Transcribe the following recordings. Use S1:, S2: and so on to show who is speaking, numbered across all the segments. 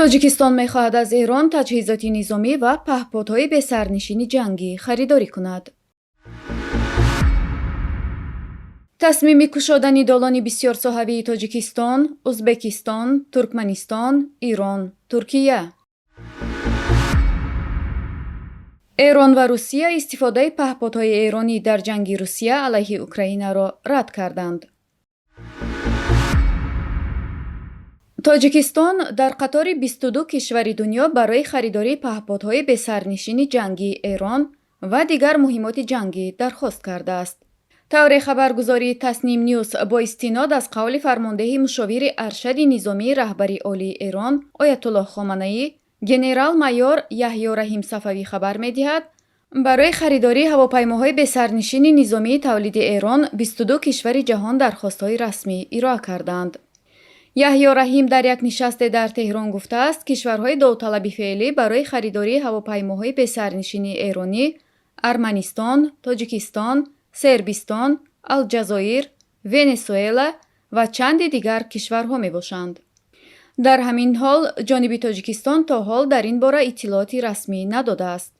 S1: тоҷикистон мехоҳад аз эрон таҷҳизоти низомӣ ва паҳподҳои бесарнишини ҷангӣ харидорӣ кунад. тасмими кушодани долони бисёрсоҳавии Тоҷикистон, Узбекистон, Туркманистон, Ирон, Туркия. эрон ва Русия истифодаи паҳподҳои эронӣ дар ҷанги Русия алайҳи Украинаро рад карданд. тоҷикистон дар қатори 22 кишвари дунё барои харидории паҳподҳои бесарнишини ҷангии эрон ва дигар муҳимоти ҷангӣ дархост кардааст. тавре хабаргузории Тасним Ньюс бо истинод аз қавли фармондеҳи мушовири аршади низомии раҳбари олии Эрон Оятуллоҳ Хоманаӣ, генерал-майёр Яҳьё Раҳим Сафавӣ хабар медиҳад, барои харидории ҳавопаймоҳои бесарнишини низомии тавлиди Эрон 22 кишвари ҷаҳон дархостҳои расмӣ ироа карданд. Яҳьё Раҳим дар як нишасте дар Теҳрон гуфтааст, кишварҳои довталаби феълӣ барои харидории ҳавопаймоҳои бесарнишини эронӣ Арманистон, Тоҷикистон, Сербистон, Алҷазоир, Венесуэла ва чанди дигар кишварҳо мебошанд. дар ҳамин ҳол ҷониби Тоҷикистон то ҳол дар ин бора иттилооти расмӣ надодааст.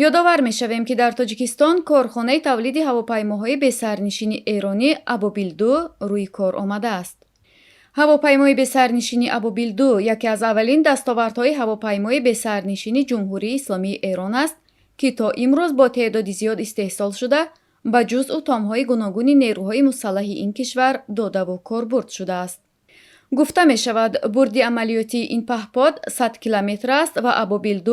S1: ёдовар мешавем, ки дар Тоҷикистон корхонаи тавлиди ҳавопаймоҳои бесарнишини эронӣ Абобил-2 рӯи кор омадааст. ҳавопаймои бесарнишини Абобил-2 яке аз аввалин дастовардҳои ҳавопаймои бесарнишини Ҷумҳурии Исломии Эрон аст, ки то имрӯз бо теъдоди зиёд истеҳсол шуда, ба ҷузъу томҳои гуногуни нерӯҳои мусаллаҳи ин кишвар додаву корбурд шудааст. гуфта мешавад, бурди амалиётии ин паҳпод 100 километр аст ва Абобил-2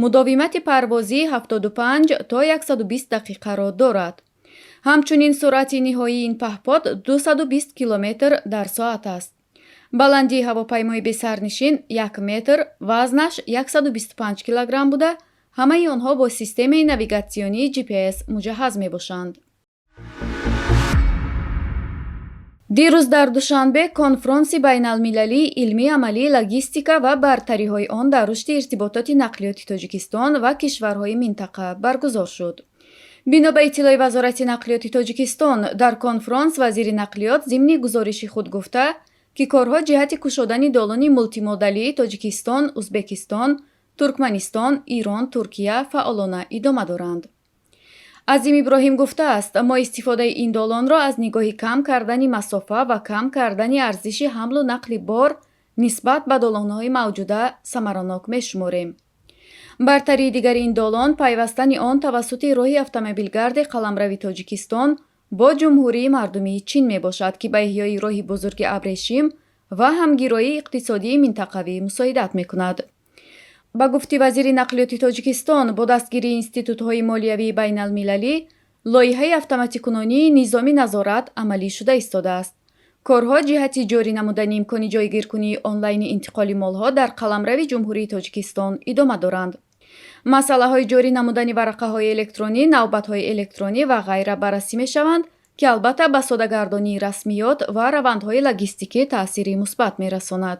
S1: мудовимати парвозии 75 то 120 дақиқаро дорад. ҳамчунин суръати ниҳоии ин паҳпод 220 километр дар соат аст. баландии ҳавопаймои бесарнишин 1 метр, вазнаш 125 килограмм буда, ҳамаи онҳо бо системаи навигатсионии GPS муҷаҳҳаз мебошанд. дирӯз дар Душанбе конфронси байналмилалии илмӣ амалии логистика ва бартариҳои он дар рушди иртибототи нақлиёти Тоҷикистон ва кишварҳои минтақа баргузор шуд. бино ба иттилои Вазорати нақлиёти Тоҷикистон, дар конфронс вазири нақлиёт зимни гузориши худ гуфта, ки корҳо ҷиҳати кушодани долони мултимодалии Тоҷикистон, Узбекистон, Туркманистон, Ирон, Туркия фаъолона идома доранд. Азим Иброҳим гуфтааст, мо истифодаи ин долонро аз нигоҳи кам кардани масофа ва кам кардани арзиши ҳамлу нақли бор нисбат ба долонҳои мавҷуда самаранок мешуморем. бартарии дигари ин долон пайвастани он тавассути роҳи автомобилгарди қаламрави Тоҷикистон бо ҷумҳурии мардумии Чин мебошад, ки ба иҳёи роҳи бузурги Абрешим ва ҳамгироии иқтисодии минтақавӣ мусоидат мекунад. ба гуфти вазири нақлиёти Тоҷикистон, бо дастгирии институтҳои молиявии байналмилалӣ, лоиҳаи автоматикунонии низоми назорат амалӣ шуда истодааст. корҳо ҷиҳати ҷорӣ намудани имкони ҷойгиркунии онлайни интиқоли молҳо дар қаламрави ҷумҳурии Тоҷикистон идома доранд. масъалаҳои ҷорӣ намудани варақаҳои электронӣ, навбатҳои электронӣ ва ғайра баррасӣ мешаванд, ки албатта ба содагардонии расмиёт ва равандҳои логистикӣ таъсири мусбат мерасонад.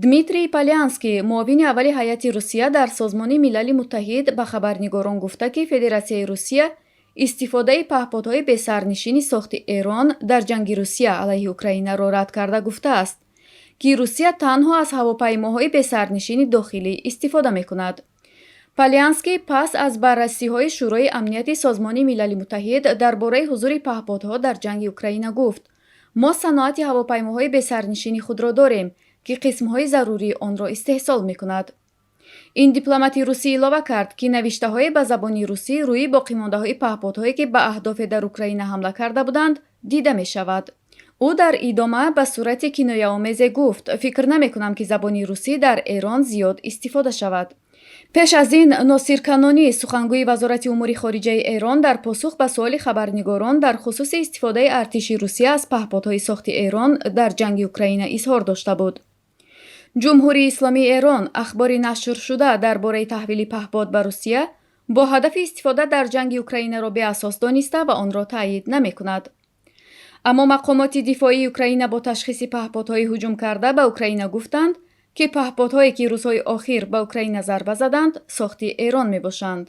S1: Дмитрий Полянский, муовини аввали ҳайати Русия дар Созмони Милали Муттаҳид, ба хабарнигорон гуфта, ки Федератсияи Русия истифодаи паҳподҳои бесарнишини сохти Эрон дар ҷанги Русия алайҳи Украинаро рад карда гуфтааст, ки Русия танҳо аз ҳавопаймоҳои бесарнишини дохилӣ истифода мекунад. Полянский пас аз баррасиҳои Шӯрои амнияти Созмони Милали Муттаҳид дар бораи ҳузури паҳподҳо дар ҷанги Украина гуфт: мо саноати ҳавопаймоҳои бесарнишини худро дорем, ки қисмҳои зарурии онро истеҳсол мекунад. ин дипломати русӣ илова кард, ки навиштаҳое ба забони русӣ рӯи боқимондаҳои паҳподҳое, ки ба аҳдофе дар Украина ҳамла карда буданд, дида мешавад. ӯ дар идома ба сурати кинояомезе гуфт: фикр намекунам, ки забони русӣ дар Эрон зиёд истифода шавад. пеш аз ин Носир Канонӣ, сухангӯи Вазорати умури хориҷаи Эрон, дар посух ба суоли хабарнигорон дар хусуси истифодаи артиши Русия аз паҳподҳои сохти Эрон дар ҷанги Украина изҳор дошта буд. ҷумҳурии Исломии Эрон ахбори нашр шуда дар бораи таҳвили паҳпод ба Русия бо ҳадафи истифода дар ҷанги Украинаро беасос дониста ва онро таъйид намекунад. аммо мақомоти дифоии Украина бо ташхиси паҳподҳои ҳуҷум карда ба Украина гуфтанд, ки паҳподҳое, ки рӯзҳои охир ба Украина зарба заданд, сохти Эрон мебошанд.